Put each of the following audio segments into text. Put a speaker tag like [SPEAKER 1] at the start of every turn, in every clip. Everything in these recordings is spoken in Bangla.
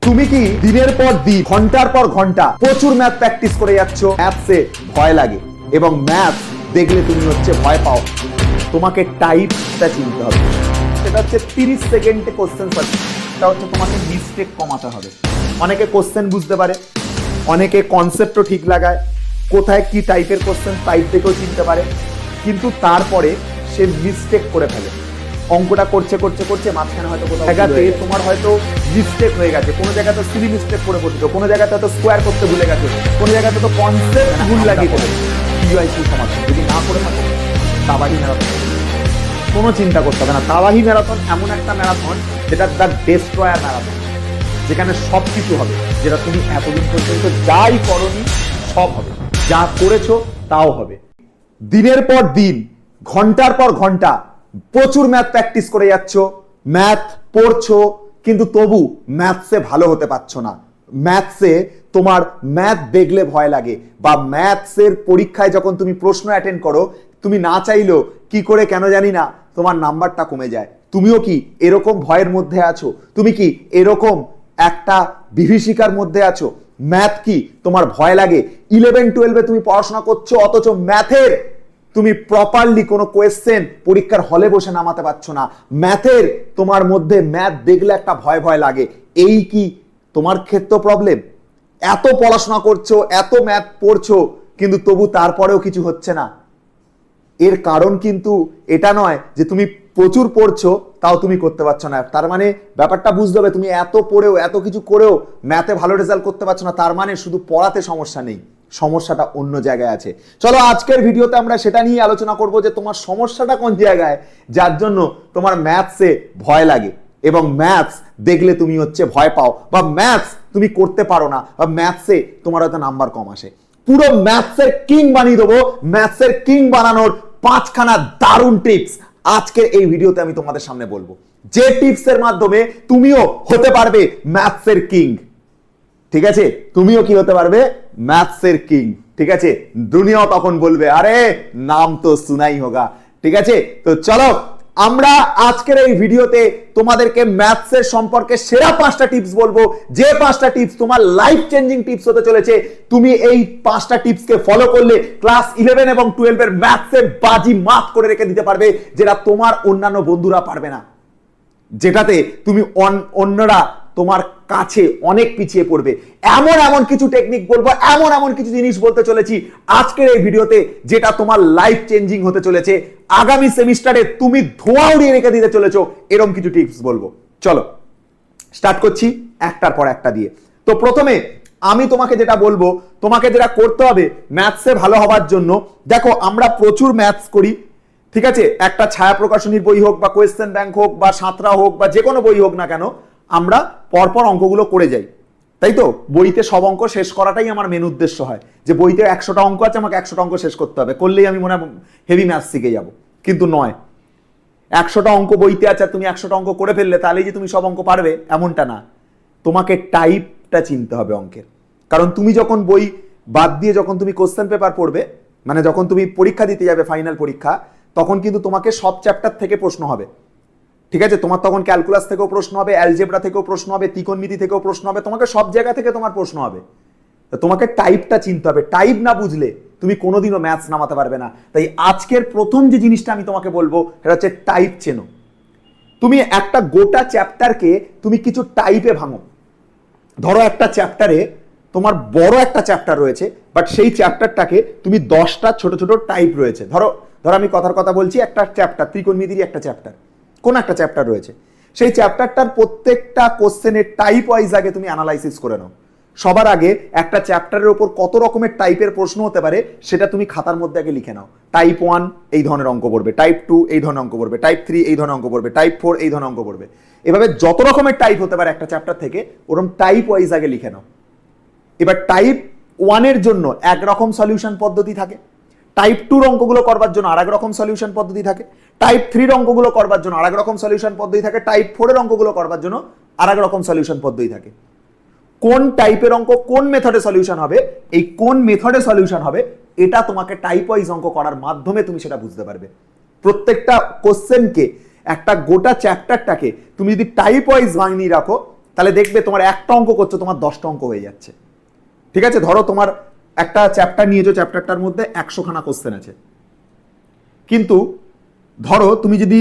[SPEAKER 1] তুমি কি দিনের পর দিন ঘন্টার পর ঘন্টা প্রচুর ম্যাথ প্র্যাকটিস করে যাচ্ছ, ম্যাথসে ভয় লাগে এবং ম্যাথ দেখলে তুমি ভয় পাও? তোমাকে টাইপটা চিনতে হবে। সেটা হচ্ছে 30 সেকেন্ডে কোশ্চেন পাচ্ছে। সেটা হচ্ছে তোমাকে মিস্টেক কমাতে হবে। অনেকে কোশ্চেন বুঝতে পারে, অনেকে কনসেপ্টও ঠিক লাগায়, কোথায় কি টাইপের কোশ্চেন টাইপ থেকেও চিনতে পারে, কিন্তু তারপরে সে মিস্টেক করে ফেলে। অঙ্কটা করছে করছে করছে মাঝখানে হয়তো কোথাও জায়গাতে তোমার হয়তো মিস্টেক হয়ে গেছে, কোনো জায়গাতে সিলি মিস্টেক করে বসেছো, কোনো জায়গাতে হয়তো স্কোয়ার করতে ভুলে গেছে, কোনো জায়গাতে তো কনসেপ্ট ভুল লাগিয়ে ফেলে। পিওআইকিউ সমাধান যদি না করে থাকো, তাবাহি ম্যারাথন কোনো চিন্তা করতে হবে না। তাবাহি ম্যারাথন এমন একটা ম্যারাথন যেটা দ্য ডেস্ট্রয়ার ম্যারাথন, যেখানে সব কিছু হবে, যেটা তুমি এতদিন পর্যন্ত যাই করনি সব হবে, যা করেছো তাও হবে। দিনের পর দিন ঘন্টার পর ঘন্টা প্রচুর ম্যাথ প্র্যাকটিস করে যাচ্ছ, ম্যাথ পড়ছো, কিন্তু তবু ম্যাথসে ভালো হতে পারছো না। ম্যাথসে তোমার ম্যাথ দেখলে ভয় লাগে, বা ম্যাথসের পরীক্ষায় যখন তুমি প্রশ্ন অ্যাটেন্ড করো, তুমি না চাইলেও কি করে কেন জানি না তোমার নাম্বারটা কমে যায়। তুমিও কি এরকম ভয়ের মধ্যে আছো? তুমি কি এরকম একটা বিভীষিকার মধ্যে আছো? ম্যাথ কি তোমার ভয় লাগে? 11-12 তুমি পড়াশোনা করছো, অথচ ম্যাথের তুমি প্রপারলি কোনো কোয়েশ্চেন পরীক্ষার হলে বসে নামাতে পারছো না। ম্যাথের তোমার মধ্যে ম্যাথ দেখলে একটা ভয় ভয় লাগে। এই কি তোমার ক্ষেত্রে প্রবলেম? এত পড়াশোনা করছো, এত ম্যাথ পড়ছো, কিন্তু তবু তারপরেও কিছু হচ্ছে না। এর কারণ কিন্তু এটা নয় যে তুমি প্রচুর পড়ছো তাও তুমি করতে পারছো না। তার মানে ব্যাপারটা বুঝতে হবে, তুমি এত পড়েও এত কিছু করেও ম্যাথে ভালো রেজাল্ট করতে পারছো না, তার মানে শুধু পড়াতে সমস্যা নেই, সমস্যাটা অন্য জায়গায় আছে। চলো আজকের ভিডিওতে আমরা সেটা নিয়ে আলোচনা করব যে তোমার সমস্যাটা কোন জায়গায়, যার জন্য তোমার ম্যাথসে ভয় লাগে এবং ম্যাথস দেখলে তুমি ভয় পাও, বা ম্যাথস তুমি করতে পারো না, বা ম্যাথসে তোমার হয়তো নাম্বার কম আসে। পুরো ম্যাথসের কিং বানিয়ে দেবো। ম্যাথসের কিং বানানোর 5খানা দারুণ টিপস আজকের এই ভিডিওতে আমি তোমাদের সামনে বলবো, যে টিপসের মাধ্যমে তুমিও হতে পারবে ম্যাথসের কিং। ঠিক আছে, তুমিও কি হতে পারবে? ম্যাথসের কিং। ঠিক আছে, দুনিয়াও তখন বলবে আরে নাম তো সুনাই হোগা। ঠিক আছে, তো চলো আমরা আজকের এই ভিডিওতে তোমাদেরকে ম্যাথসের সম্পর্কে সেরা 5টা টিপস বলবো, যে 5টা টিপস তোমার লাইফ চেঞ্জিং টিপস হতে চলেছে। তুমি এই 5টা টিপসকে ফলো করলে ক্লাস 11 এবং 12 এর ম্যাথসে বাজি মাত করে রেখে দিতে পারবে, যেটা তোমার অন্যান্য বন্ধুরা পারবে না, যেটাতে তুমি অন্যরা তোমার কাছে অনেক পিছিয়ে পড়বে। এমন এমন কিছু টেকনিক বলবো, এমন এমন কিছু জিনিস বলতে চলেছি আজকের এই ভিডিওতে, যেটা তোমার লাইফ চেঞ্জিং হতে চলেছে। আগামী সেমিস্টারে তুমি ধোঁয়া উড়িয়ে রেখে দিতে চলেছো, এরকম কিছু টিপস বলবো। চলো স্টার্ট করছি একটার পর একটা দিয়ে। তো প্রথমে আমি তোমাকে যেটা বলবো, তোমাকে যেটা করতে হবে ম্যাথসে ভালো হওয়ার জন্য, দেখো আমরা প্রচুর ম্যাথস করি, ঠিক আছে, একটা ছায়া প্রকাশনীর বই হোক, বা কোয়েশ্চেন ব্যাংক হোক, বা সাঁতরা হোক, বা যে কোনো বই হোক না কেন, আমরা পরপর অঙ্কগুলো করে যাই, তাই তো? বইতে সব অঙ্ক শেষ করাটাই আমার মেন উদ্দেশ্য হয়, যে বইতে 100টা অঙ্ক আছে, আমাকে 100টা অঙ্ক শেষ করতে হবে, করলেই আমি মনে হয় হেভি ম্যাথস শিখে যাব। কিন্তু নয়, 100টা অঙ্ক বইতে আছে, তুমি 100টা অঙ্ক করে ফেললে তাহলেই যে তুমি সব অঙ্ক পারবে এমনটা না। তোমাকে টাইপটা চিনতে হবে অঙ্কের। কারণ তুমি যখন বই বাদ দিয়ে যখন তুমি কোশ্চেন পেপার পড়বে, মানে যখন তুমি পরীক্ষা দিতে যাবে ফাইনাল পরীক্ষা, তখন কিন্তু তোমাকে সব চ্যাপ্টার থেকে প্রশ্ন হবে। ঠিক আছে, তোমার তখন ক্যালকুলাস থেকেও প্রশ্ন হবে, অ্যালজেব্রা থেকেও প্রশ্ন হবে, ত্রিকোণমিতি থেকেও প্রশ্ন হবে, তোমাকে সব জায়গা থেকে তোমার প্রশ্ন হবে। তোমাকে টাইপটা চিনতে হবে। টাইপ না বুঝলে তুমি কোনোদিনও ম্যাথস নামাতে পারবে না। তাই আজকের প্রথম যে জিনিসটা আমি তোমাকে বলবো সেটা হচ্ছে টাইপ চেনো। তুমি একটা গোটা চ্যাপ্টারকে তুমি কিছু টাইপে ভাঙো। ধরো একটা চ্যাপ্টারে তোমার বড় একটা চ্যাপ্টার রয়েছে, বাট সেই চ্যাপ্টারটাকে তুমি 10টা ছোট ছোট টাইপ রয়েছে। ধরো আমি কথার কথা বলছি, একটা চ্যাপ্টার ত্রিকোণমিতির একটা চ্যাপ্টার, কোন একটা চ্যাপ্টার রয়েছে, সেই চ্যাপ্টারটার প্রত্যেকটা কোশ্চেনের টাইপ ওয়াইজ আগে তুমি অ্যানালাইসিস করে নাও। সবার আগে একটা চ্যাপ্টারের উপর কত রকমের টাইপের প্রশ্ন হতে পারে সেটা তুমি খাতার মধ্যে আগে লিখে নাও। টাইপ 1 এই ধরনের অঙ্ক পড়বে, টাইপ 2 এই ধরনের অঙ্ক পড়বে, টাইপ 3 এই ধরনের অঙ্ক পড়বে, টাইপ 4 এই ধরনের অঙ্ক পড়বে। এভাবে যত রকমের টাইপ হতে পারে একটা চ্যাপ্টার থেকে, ওরকম টাইপ ওয়াইজ আগে লিখে নাও। এবার টাইপ 1 এর জন্য একরকম সলিউশন পদ্ধতি থাকে, টাইপ 2 অঙ্কগুলো করবার জন্য আরেক রকম সলিউশন পদ্ধতি থাকে, টাইপ 3 অঙ্কগুলো করবার জন্য আরেক রকম সলিউশন পদ্ধতি থাকে, টাইপ 4 এর অঙ্কগুলো করবার জন্য আরেক রকম সলিউশন পদ্ধতি থাকে। কোন টাইপের অঙ্ক কোন মেথডে সলিউশন হবে, এই কোন মেথডে সলিউশন হবে, এটা তোমাকে টাইপ ওয়াইজ অঙ্ক করার মাধ্যমে তুমি সেটা বুঝতে পারবে। প্রত্যেকটা কোশ্চেনকে, একটা গোটা চ্যাপ্টারটাকে তুমি যদি টাইপ ওয়াইজ ভাঙিয়ে রাখো, তাহলে দেখবে তোমার একটা অঙ্ক করছো, তোমার 10টা অঙ্ক হয়ে যাচ্ছে। ঠিক আছে, ধরো তোমার একটা চ্যাপ্টার নিয়েছো, চ্যাপ্টারটার মধ্যে 100খানা কোশ্চেন আছে, কিন্তু ধরো তুমি যদি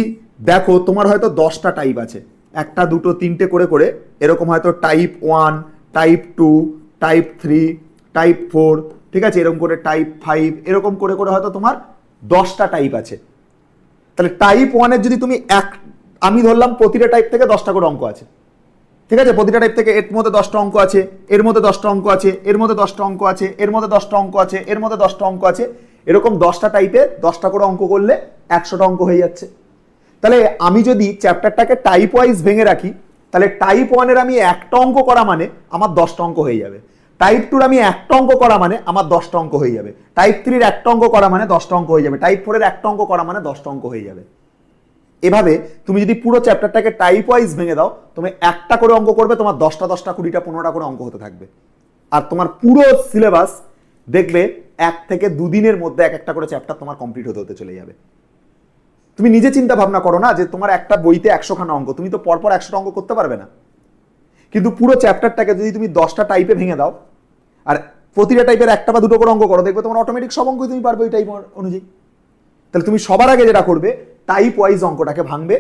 [SPEAKER 1] দেখো তোমার হয়তো 10টা টাইপ আছে, একটা দুটো তিনটে করে করে এরকম হয়তো টাইপ 1, টাইপ 2, টাইপ 3, টাইপ 4, ঠিক আছে, এরকম করে টাইপ 5, এরকম করে করে হয়তো তোমার 10টা টাইপ আছে। তাহলে টাইপ 1-এর যদি তুমি আমি ধরলাম প্রতিটা টাইপ থেকে 10টা করে অঙ্ক আছে, ঠিক আছে, প্রতিটা টাইপ থেকে এর মধ্যে 10টা অঙ্ক আছে, এর মধ্যে 10টা অঙ্ক আছে, এর মধ্যে 10টা অঙ্ক আছে, এর মধ্যে 10টা অঙ্ক আছে, এর মধ্যে 10টা অঙ্ক আছে, এরকম 10টা টাইপে 10টা করে অঙ্ক করলে 100টা অঙ্ক হয়ে যাচ্ছে। তাহলে আমি যদি চ্যাপ্টারটাকে টাইপ ওয়াইজ ভেঙে রাখি, তাহলে টাইপ 1-এর আমি একটা অঙ্ক করা মানে আমার 10টা অঙ্ক হয়ে যাবে, টাইপ 2-র আমি একটা অঙ্ক করা মানে আমার 10টা অঙ্ক হয়ে যাবে, টাইপ 3-র একটা অঙ্ক করা মানে 10টা অঙ্ক হয়ে যাবে, টাইপ 4-এর একটা অঙ্ক করা মানে 10টা অঙ্ক হয়ে যাবে। এভাবে তুমি যদি পুরো চ্যাপ্টারটাকে টাইপ ওয়াইজ ভেঙে দাও, তুমি একটা করে অঙ্ক করবে, তোমার 10টা 10টা 20টা 15টা করে অঙ্ক হতে থাকবে। আর তোমার পুরো সিলেবাস দেখবে 1 থেকে 2 দিনের মধ্যে এক একটা করে চ্যাপ্টার তোমার কমপ্লিট হতে হতে চলে যাবে। তুমি নিজে চিন্তা ভাবনা করো না যে তোমার একটা বইতে 100খানা অঙ্ক, তুমি তো পরপর 100টা অঙ্ক করতে পারবে না, কিন্তু পুরো চ্যাপ্টারটাকে যদি তুমি 10টা টাইপে ভেঙে দাও আর প্রতিটা টাইপের একটা বা দুটো করে অঙ্ক করো, দেখবে তোমার অটোমেটিক সব অঙ্কই তুমি পারবে ওই টাইপ অনুযায়ী। তাহলে তুমি সবার আগে যেটা করবে, টাইপ ওয়াইজ অঙ্কটাকে ভাঙবে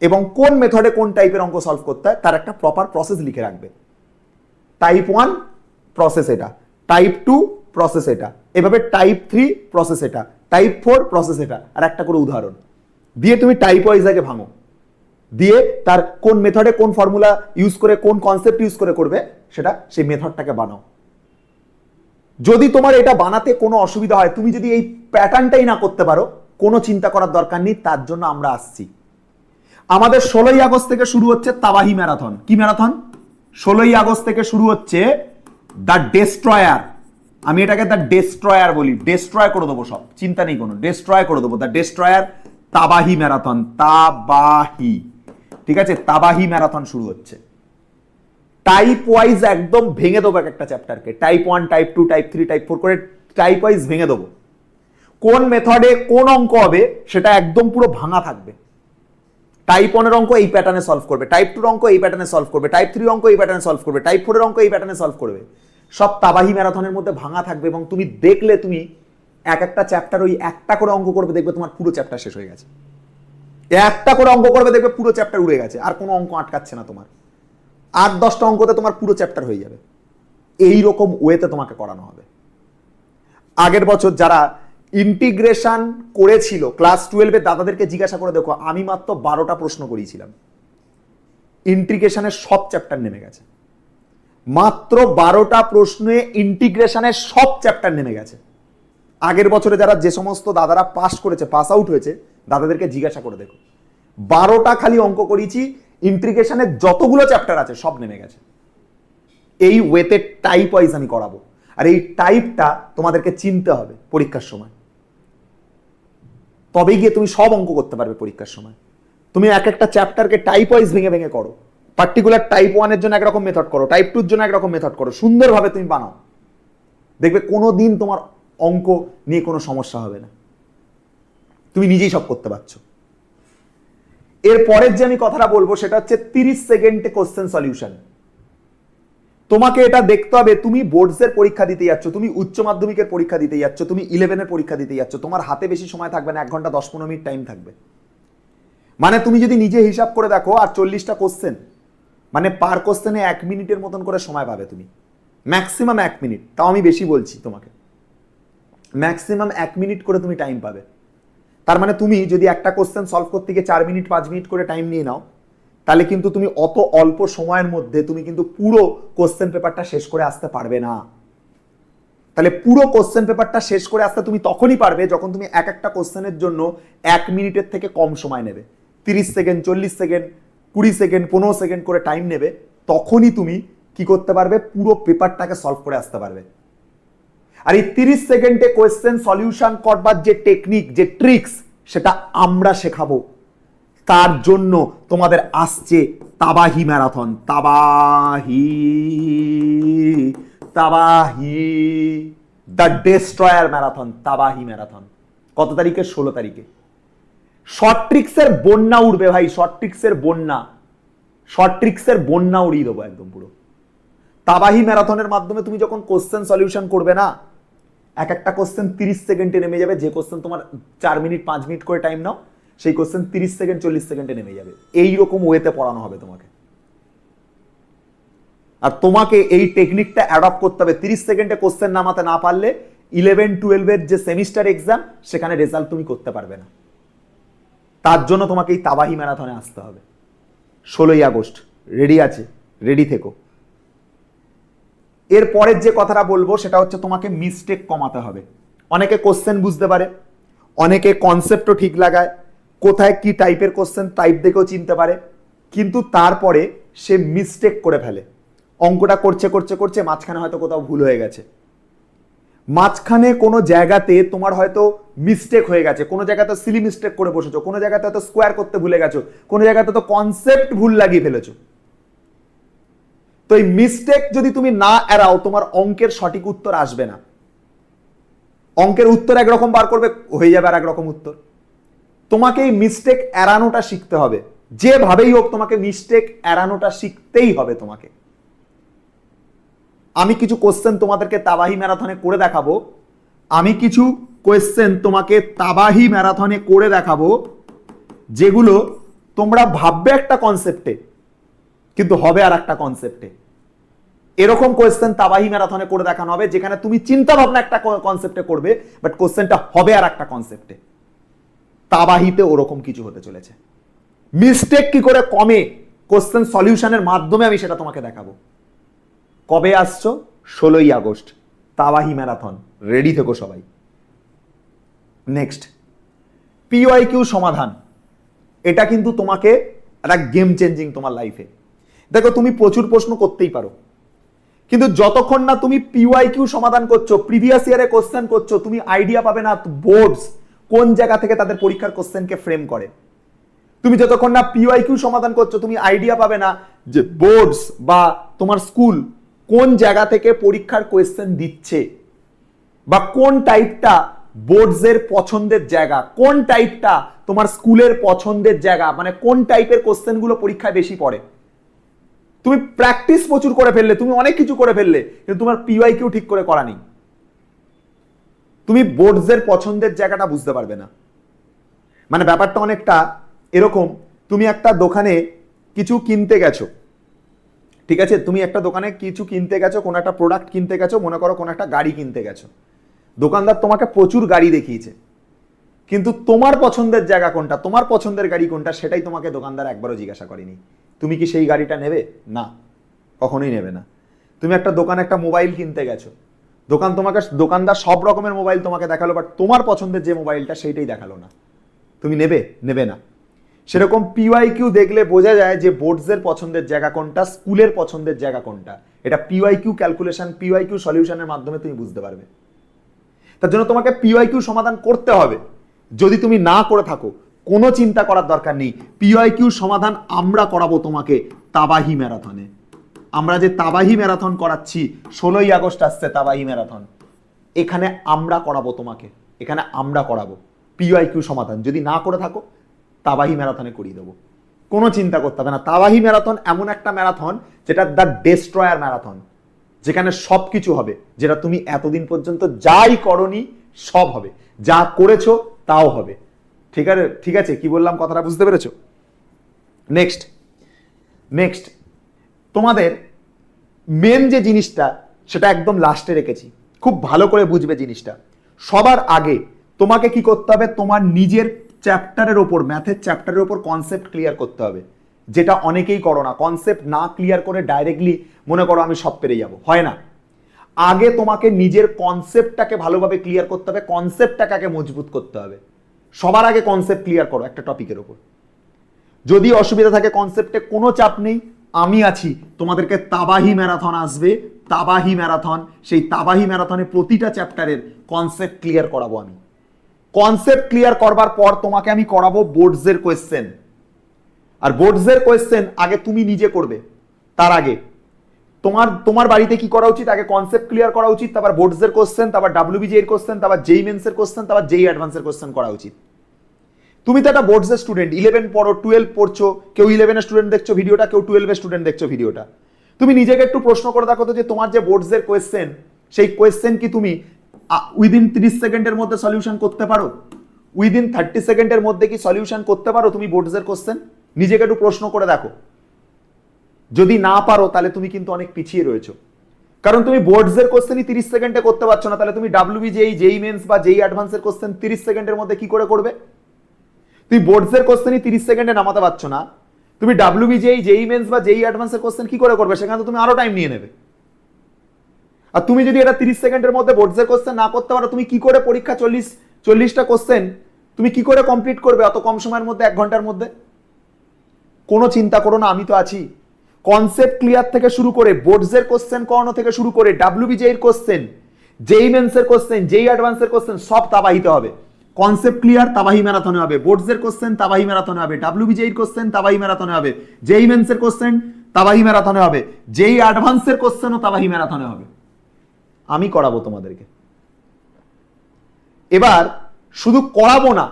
[SPEAKER 1] এবং কোন মেথডে কোন টাইপের অঙ্ক সলভ করতে হয় তার একটা প্রপার প্রসেস লিখে রাখবে। টাইপ 1 প্রসেস এটা, টাইপ 2 প্রসেস এটা, এভাবে টাইপ 3 প্রসেস এটা, টাইপ 4 প্রসেস এটা, আর একটা করে উদাহরণ দিয়ে তুমি টাইপ ওয়াইজ আগে ভাঙো, দিয়ে তার কোন মেথডে কোন ফর্মুলা ইউজ করে কোন কনসেপ্ট ইউজ করে করবে সেটা সেই মেথডটাকে বানাও। যদি তোমার এটা বানাতে কোনো অসুবিধা হয়, তুমি যদি এই প্যাটার্নটাই না করতে পারো, কোনো চিন্তা করার দরকার নেই, তার জন্য আমরা আসছি। আমাদের 16ই আগস্ট থেকে শুরু হচ্ছে তাবাহি ম্যারাথন। কি ম্যারাথন? 16ই আগস্ট থেকে শুরু হচ্ছে দ্য ডেস্ট্রয়ার। আমি এটাকে দ্য ডেস্ট্রয়ার বলি, ডেস্ট্রয় করে দেবো সব, চিন্তা নেই কোনো, ডেস্ট্রয় করে দেবো। দ্য ডেস্ট্রয়ার তাবাহি ম্যারাথন, তাবাহি, ঠিক আছে, তাবাহি ম্যারাথন শুরু হচ্ছে। টাইপ ওয়াইজ একদম ভেঙে দেবো এক একটা চ্যাপ্টারকে, টাইপ 1, টাইপ 2, টাইপ 3, টাইপ 4 করে টাইপ ওয়াইজ ভেঙে দেবো। কোন মেথডে কোন অঙ্ক হবে সেটা একদম পুরো ভাঙা থাকবে। টাইপ 1-এর অঙ্ক এই প্যাটার্নে সলভ করবে, টাইপ 2-এর অঙ্ক এই প্যাটার্নে সলভ করবে, টাইপ 3 অঙ্ক এই প্যাটার্নে সলভ করবে, টাইপ 4-এর অঙ্ক এই প্যাটার্নে সলভ করবে। সব তাবাহি ম্যারাথনের মধ্যে ভাঙা থাকবে এবং তুমি দেখলে তুমি এক একটা চ্যাপ্টার ওই একটা করে অঙ্ক করবে, দেখবে তোমার পুরো চ্যাপ্টার শেষ হয়ে গেছে। একটা করে অঙ্ক করবে, দেখবে পুরো চ্যাপ্টার উড়ে গেছে, আর কোনো অঙ্ক আটকাচ্ছে না তোমার। 8-10টা অঙ্কতে তোমার পুরো চ্যাপ্টার হয়ে যাবে। এই রকম ওয়েতে তোমাকে করানো হবে। আগের বছর যারা ইন্টিগ্রেশন করেছিল ক্লাস 12-এ, দাদাদেরকে জিজ্ঞাসা করে দেখো, আমি মাত্র 12টা প্রশ্ন করিয়েছিলাম, ইন্টিগ্রেশনের সব চ্যাপ্টার নেমে গেছে। মাত্র 12টা প্রশ্নে ইন্টিগ্রেশনের সব চ্যাপ্টার নেমে গেছে। আগের বছরে যারা যে সমস্ত দাদারা পাস করেছে, পাস আউট হয়েছে, দাদাদেরকে জিজ্ঞাসা করে দেখো, 12টা খালি অঙ্ক করিয়েছি, ইন্টিগ্রেশনের যতগুলো চ্যাপ্টার আছে সব নেমে গেছে। এই ওয়েতে টাইপ ওয়াইজ আমি করাবো, আর এই টাইপটা তোমাদেরকে চিনতে হবে পরীক্ষার সময়, তবেই গিয়ে তুমি সব অঙ্ক করতে পারবে পরীক্ষার সময়। তুমি এক একটা চ্যাপ্টারকে টাইপ ওয়াইজ ভেঙে ভেঙে করো, পার্টিকুলার টাইপ 1-এর জন্য একরকম মেথড করো, টাইপ 2-এর জন্য একরকম মেথড করো, সুন্দরভাবে তুমি বানাও, দেখবে কোনো দিন তোমার অঙ্ক নিয়ে কোনো সমস্যা হবে না, তুমি নিজেই সব করতে পারছো। এর পরের যে আমি কথাটা বলবো সেটা হচ্ছে 30 সেকেন্ডে কোশ্চেন সলিউশন। তোমাকে এটা দেখতে হবে, তুমি বোর্ডসের পরীক্ষা দিতে যাচ্ছ, তুমি উচ্চ মাধ্যমিকের পরীক্ষা দিতে যাচ্ছ, তুমি 11-এর পরীক্ষা দিতে যাচ্ছ, তোমার হাতে বেশি সময় থাকবে না, 1 ঘন্টা 10-15 মিনিট টাইম থাকবে। মানে তুমি যদি নিজে হিসাব করে দেখো, আর 40টা কোশ্চেন, মানে পার কোশ্চেনে 1 মিনিটের মতন করে সময় পাবে তুমি, ম্যাক্সিমাম 1 মিনিট, তাও আমি বেশি বলছি তোমাকে, ম্যাক্সিমাম 1 মিনিট করে তুমি টাইম পাবে। তার মানে তুমি যদি একটা কোশ্চেন সলভ করতে গিয়ে 4 মিনিট 5 মিনিট করে টাইম নিয়ে নাও, তাহলে কিন্তু তুমি অত অল্প সময়ের মধ্যে তুমি কিন্তু পুরো কোশ্চেন পেপারটা শেষ করে আসতে পারবে না। তাহলে পুরো কোশ্চেন পেপারটা শেষ করে আসতে তুমি তখনই পারবে যখন তুমি এক একটা কোশ্চেনের জন্য 1 মিনিটের থেকে কম সময় নেবে, 30 সেকেন্ড, 40 সেকেন্ড, 20 সেকেন্ড, 15 সেকেন্ড করে টাইম নেবে, তখনই তুমি কি করতে পারবে, পুরো পেপারটাকে সলভ করে আসতে পারবে। আর এই 30 সেকেন্ডে কোয়েশ্চেন সলিউশন করবার যে টেকনিক, যে ট্রিক্স, সেটা আমরা শেখাবো। তার জন্য তোমাদের আসছে Tabahi marathon, Tabahi Tabahi the destroyer marathon, Tabahi marathon. কত তারিখে? 16 তারিখে। শর্ট ট্রিক্সের বন্যা উঠবে ভাই, শর্ট ট্রিক্সের বন্যা। শর্ট ট্রিক্সের বন্যা উড়িয়ে দেবো একদম পুরো। তাবাহি ম্যারাথনের মাধ্যমে তুমি যখন কোশ্চেন সলিউশন করবে না, এক একটা কোশ্চেন 30 সেকেন্ডে নেমে যাবে। যে কোশ্চেন তোমার 4 মিনিট 5 মিনিট করে টাইম নাও, সেই কোশ্চেন 30 সেকেন্ড 40 সেকেন্ডে নেমে যাবে। এইরকম ওয়েতে পড়ানো হবে তোমাকে। আর তোমাকে এই টেকনিকটা অ্যাডপ্ট করতে হবে। 30 সেকেন্ডে কোশ্চেন নামাতে না পারলে 11-12 যে সেমিস্টার এক্সাম, সেখানে রেজাল্ট তুমি করতে পারবে না। তার জন্য তোমাকে এই তাবাহি ম্যারাথনে আসতে হবে। 16ই আগস্ট রেডি আছে, রেডি থেকো। এর পরের যে কথাটা বলবো সেটা হচ্ছে তোমাকে মিস্টেক কমাতে হবে। অনেকে কোশ্চেন বুঝতে পারে, অনেকে কনসেপ্টও ঠিক লাগায়, কোথায় কি টাইপের কোশ্চেন টাইপ দেখেও চিনতে পারে, কিন্তু তারপরে সে মিস্টেক করে ফেলে। অঙ্কটা করছে করছে করছে মাঝখানে হয়তো কোথাও ভুল হয়ে গেছে, মাঝখানে কোনো জায়গাতে তোমার হয়তো মিস্টেক হয়ে গেছে, কোনো জায়গাতে সিলি মিস্টেক করে বসেছো, কোনো জায়গাতে হয়তো স্কোয়ার করতে ভুলে গেছো, কোনো জায়গাতে তো কনসেপ্ট ভুল লাগিয়ে ফেলেছো। তো এই মিস্টেক যদি তুমি না এড়াও, তোমার অঙ্কের সঠিক উত্তর আসবে না। অঙ্কের উত্তর একরকম বার করবে, হয়ে যাবে আর একরকম উত্তর। তোমাকে এই মিস্টেক এড়ানোটা শিখতে হবে। যেভাবেই হোক তোমাকে মিস্টেক এড়ানোটা শিখতেই হবে তোমাকে। আমি কিছু কোশ্চেন তোমাদেরকে তাবাহি ম্যারাথনে করে দেখাবো। আমি কিছু কোশ্চেন তোমাকে তাবাহি ম্যারাথনে করে দেখাবো, যেগুলো তোমরা ভাববে একটা কনসেপ্টে কিন্তু হবে আর একটা কনসেপ্টে। এরকম কোশ্চেন তাবাহি ম্যারাথনে করে দেখানো হবে, যেখানে তুমি চিন্তা ভাবনা একটা কনসেপ্টে করবে, বাট কোশ্চেনটা হবে আর একটা কনসেপ্টে। তাবাহিতে ওরকম কিছু হতে চলেছে। মিস্টেক কি করে কমে কোশ্চেন সলিউশনের মাধ্যমে আমি সেটা তোমাকে দেখাবো। কবে আসছো? 16ই আগস্ট, তাবাহি ম্যারাথন, রেডি থেকো সবাই। নেক্সট, পিওয়াইকিউ সমাধান। এটা কিন্তু তোমাকে একটা গেম চেঞ্জিং তোমার লাইফে। দেখো, তুমি প্রচুর প্রশ্ন করতেই পারো, কিন্তু যতক্ষণ না তুমি পিওয়াইকিউ সমাধান করছো, প্রিভিয়াস ইয়ারে কোশ্চেন করছো, তুমি আইডিয়া পাবে না বোর্ডস কোন জায়গা থেকে তাদের পরীক্ষার কোশ্চেনকে ফ্রেম করে। তুমি যতক্ষণ না পিওয়াইকিউ সমাধান করছো, তুমি আইডিয়া পাবে না যে বোর্ডস বা তোমার স্কুল কোন জায়গা থেকে পরীক্ষার কোয়েশ্চেন দিচ্ছে, বা কোন টাইপটা বোর্ডসের পছন্দের জায়গা, কোন টাইপটা তোমার স্কুলের পছন্দের জায়গা, মানে কোন টাইপের কোশ্চেনগুলো পরীক্ষায় বেশি পড়ে। তুমি প্র্যাকটিস প্রচুর করে ফেললে, তুমি অনেক কিছু করে ফেললে, কিন্তু তোমার পিওয়াইকিউ ঠিক করে করা নেই। তুমি বোর্ডসের পছন্দের জায়গাটা বুঝতে পারবে না। মানে ব্যাপারটা অনেকটা এরকম, তুমি একটা দোকানে কিছু কিনতে গেছো, ঠিক আছে, তুমি একটা দোকানে কিছু কিনতে গেছো, কোন একটা প্রোডাক্ট কিনতে গেছো, মনে করো কোন একটা গাড়ি কিনতে গেছো। দোকানদার তোমাকে প্রচুর গাড়ি দেখিয়েছে, কিন্তু তোমার পছন্দের জায়গা কোনটা, তোমার পছন্দের গাড়ি কোনটা, সেটাই তোমাকে দোকানদার একবারও জিজ্ঞাসা করেনি। তুমি কি সেই গাড়িটা নেবে? না, কখনোই নেবে না। তুমি একটা দোকানে একটা মোবাইল কিনতে গেছো, দোকানদার সব রকমের মোবাইল তোমাকে দেখালো, বাট তোমার পছন্দের যে মোবাইলটা সেইটাই দেখালো না। তুমি নেবে? নেবে না। সেরকম পিওয়াইকিউ দেখলে বোঝা যায় যে বোর্ডসের পছন্দের জায়গা কোনটা, স্কুলের পছন্দের জায়গা কোনটা। এটা পিওয়াইকিউ ক্যালকুলেশন, পিওয়াইকিউ সলিউশনের মাধ্যমে তুমি বুঝতে পারবে। তার জন্য তোমাকে পিওয়াইকিউ সমাধান করতে হবে। যদি তুমি না করে থাকো, কোনো চিন্তা করার দরকার নেই। পিওয়াইকিউ সমাধান আমরা করাবো তোমাকে তাবাহি ম্যারাথনে। আমরা যে তাবাহি ম্যারাথন করাচ্ছি, 16ই আগস্ট আসছে তাবাহি ম্যারাথন, এখানে আমরা করাবো তোমাকে, এখানে আমরা করাবো পিওয়াইকিউ সমাধান। যদি না করে থাকো, তাবাহি ম্যারাথনে করিয়ে দেবো, কোনো চিন্তা করতে হবে না। তাবাহি ম্যারাথন এমন একটা ম্যারাথন যেটা দ্য ডেস্ট্রয়ার ম্যারাথন, যেখানে সব কিছু হবে, যেটা তুমি এতদিন পর্যন্ত যাই করনি সব হবে, যা করেছো তাও হবে। ঠিক আছে, কি বললাম কথাটা বুঝতে পেরেছো? নেক্সট তোমাদের মেন যে জিনিসটা, সেটা একদম লাস্টে রেখেছি, খুব ভালো করে বুঝবে জিনিসটা। সবার আগে তোমাকে কি করতে হবে, তোমার নিজের চ্যাপ্টারের ওপর, ম্যাথের চ্যাপ্টারের ওপর কনসেপ্ট ক্লিয়ার করতে হবে, যেটা অনেকেই করো না। কনসেপ্ট না ক্লিয়ার করে ডাইরেক্টলি মনে করো আমি সব পেরে যাব, হয় না। আগে তোমাকে নিজের কনসেপ্টটাকে ভালোভাবে ক্লিয়ার করতে হবে, কনসেপ্টটাকে আগে মজবুত করতে হবে। সবার আগে কনসেপ্ট ক্লিয়ার করো একটা টপিকের ওপর। যদি অসুবিধা থাকে কনসেপ্টে, কোনো চাপ নেই, আমি আছি। তোমাদেরকে তাবাহি ম্যারাথন আসবে, তাবাহি ম্যারাথন। সেই তাবাহি ম্যারাথনে প্রতিটা চ্যাপ্টারের কনসেপ্ট ক্লিয়ার করাবো আমি। কনসেপ্ট ক্লিয়ার করবার পর তোমাকে আমি করাবো বোর্ডসের কোয়েশ্চেন। আর বোর্ডসের কোয়েশ্চেন আগে তুমি নিজে করবে। তার আগে তোমার বাড়িতে কি করা উচিত, আগে কনসেপ্ট ক্লিয়ার করা উচিত, তারপর বোর্ডসের কোয়েশ্চেন, তারপর WBJ এর কোয়েশ্চেন, তারপর জেই মেন্সের কোয়েশ্চেন, তারপর জেই অ্যাডভান্সের কোয়েশ্চেন করা উচিত। তুমি তো একটা বোর্ডসের স্টুডেন্ট, 11 পড়ো, 12 পড়ছো, কেউ 11 স্টুডেন্ট দেখছো ভিডিওটা, কেউ 12 স্টুডেন্ট দেখছো ভিডিওটা। তুমি নিজেকে একটু প্রশ্ন করে দেখো তো যে তোমার যে বোর্ডসের কোয়েশ্চেন, সেই কোয়েশ্চেন কি তুমি উইদিন 30 সেকেন্ডের মধ্যে সলিউশন করতে পারো? উইদিন 30 সেকেন্ডের মধ্যে কি সলিউশন করতে পারো তুমি বোর্ডসের কোয়েশ্চেন? নিজেকে একটু প্রশ্ন করে দেখো। যদি না পারো তাহলে তুমি কিন্তু অনেক পিছিয়ে রয়েছো, কারণ তুমি বোর্ডসের কোশ্চেনই 30 সেকেন্ডে করতে পারছো না, তাহলে তুমি ডাব্লিউবি জেই মেন্স বা জেই অ্যাডভান্সের কোশ্চেন 30 সেকেন্ডের মধ্যে কি করে করবে? তুমি বোর্ডসের কোশ্চেনই 30 সেকেন্ডে নামাতে পারছো না, তুমি ডাব্লিউবি জেই মেন্স বা জেই অ্যাডভান্সের কোশ্চেন কি করে করবে? সেখানে তো তুমি আরো টাইম নিয়ে নেবে। আর তুমি যদি এটা 30 সেকেন্ডের মধ্যে বোর্ডসের কোশ্চেন না করতে পারো, তুমি কি করে পরীক্ষা 40টা কোশ্চেন তুমি কি করে কমপ্লিট করবে অত কম সময়ের মধ্যে, 1 ঘন্টার মধ্যে? কোনো চিন্তা করো না, আমি তো আছি। কনসেপ্ট ক্লিয়ার থেকে শুরু করে বোর্ডসের কোশ্চেন করানো থেকে শুরু করে ডাব্লিউবিজে এর কোশ্চেন, জেই মেন্সের কোশ্চেন, জেই অ্যাডভান্সের কোশ্চেন সব তাবাহিতে হবে। কনসেপ্ট ক্লিয়ার তাবাহি ম্যারাথনে হবে, বোর্ডসের কোশ্চেন তাবাহি ম্যারাথনে হবে, ডাব্লিউবিজে এর কোশ্চেন তাবাহি ম্যারাথনে হবে, জেই মেন্সের কোশ্চেন তাবাহি ম্যারাথনে হবে, জেই অ্যাডভান্সের কোশ্চেনও তাবাহি ম্যারাথনে হবে। আমি করাবো তোমাদেরকে। এবার শুধু করাবো না,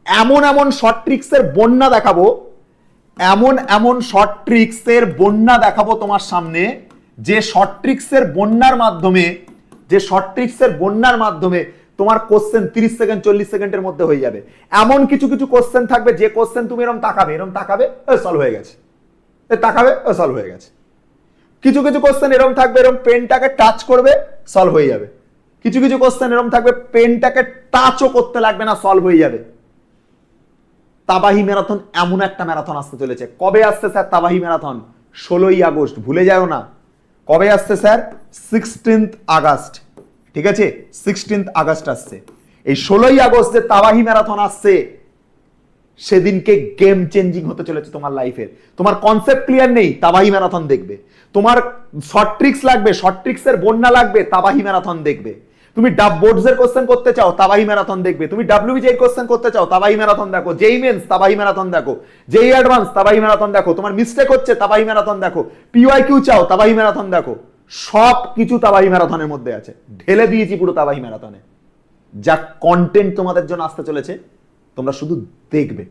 [SPEAKER 1] এমন এমন শর্ট ট্রিক্সের বন্যা দেখাবো, এমন এমন শর্ট ট্রিক্সের বন্যা দেখাবো তোমার সামনে, যে শর্ট ট্রিক্সের বন্যার মাধ্যমে তোমার কোশ্চেন 30 সেকেন্ড 40 সেকেন্ডের মধ্যে হয়ে যাবে। এমন কিছু কিছু কোশ্চেন থাকবে, যে কোশ্চেন তুমি এরকম তাকাবে সলভ হয়ে গেছে, সলভ হয়ে গেছে। কিছু কিছু কোশ্চেন এরকম থাকবে, এরকম পেনটাকে টাচ করবে, সলভ হয়ে যাবে। কিছু কিছু কোশ্চেন এরকম থাকবে, পেনটাকে টাচও করতে লাগবে না, সলভ হয়ে যাবে। তাবাহি ম্যারাথন এমন একটা ম্যারাথন আসতে চলেছে। কবে আসছে স্যার তাবাহি ম্যারাথন? 16ই আগস্ট, ভুলে যাও না। কবে আসছে স্যার? 16th আগস্ট, ঠিক আছে? 16th আগস্ট আসছে। এই 16ই আগস্ট যে তাবাহি ম্যারাথন আসছে, সেদিনকে গেম চেঞ্জিং হতে চলেছে তোমার লাইফের। তোমার কনসেপ্ট ক্লিয়ার নেই, তাবাহি ম্যারাথন দেখবে। তোমার শর্ট ট্রিক্স লাগবে, শর্ট ট্রিক্সের বন্যা লাগবে, তাবাহি ম্যারাথন দেখবে। তুমি বোর্ডসের কোশ্চেন করতে চাও, তাবাহি ম্যারাথন দেখবে। তুমি ডাব্লিউবিজে এর কোশ্চেন করতে চাও, তাবাহি ম্যারাথন দেখো। জেই মেন্স, তাবাহি ম্যারাথন দেখো। জেই অ্যাডভান্স, তাবাহি ম্যারাথন দেখো। তোমার মিস্টেক হচ্ছে, তাবাহি ম্যারাথন দেখো। পিওয়াইকিউ চাও, তাবাহি ম্যারাথন দেখো। সব কিছু তাবাহি ম্যারাথনের মধ্যে আছে, ঢেলে দিয়েছি পুরো তাবাহি ম্যারাথনে। যা কন্টেন্ট তোমাদের জন্য আসতে চলেছে, তোমরা শুধু দেখবে,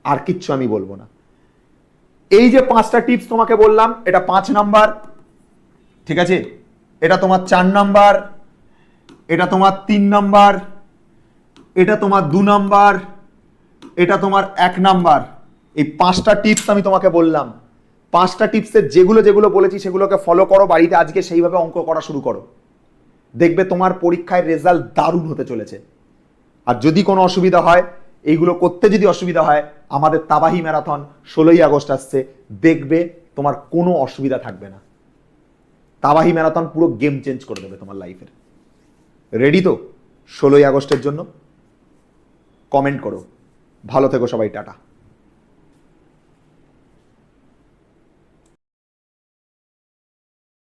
[SPEAKER 1] আর কিচ্ছু আমি বলবো না। এই যে 5টা টিপস তোমাকে বললাম, এটা 5 নাম্বার, ঠিক আছে? এটা তোমার 4 নাম্বার, এটা তোমার 3 নাম্বার, এটা তোমার 2 নাম্বার, এটা তোমার 1 নাম্বার। এই 5টা টিপস আমি তোমাকে বললাম। 5টা টিপসের যেগুলো বলেছি সেগুলোকে ফলো করো, বাড়িতে আজকে সেইভাবে অঙ্ক করা শুরু করো। দেখবে তোমার পরীক্ষায় রেজাল্ট দারুণ হতে চলেছে। আর যদি কোনো অসুবিধা হয়, এইগুলো করতে যদি অসুবিধা হয়, আমাদের তাবাহি ম্যারাথন 16ই আগস্ট আসছে, দেখবে তোমার কোনো অসুবিধা থাকবে না। তাবাহি ম্যারাথন পুরো গেম চেঞ্জ করে দেবে তোমার লাইফের। রেডি তো 16ই আগস্টের জন্য? কমেন্ট করো। ভালো থেকো সবাই, টাটা।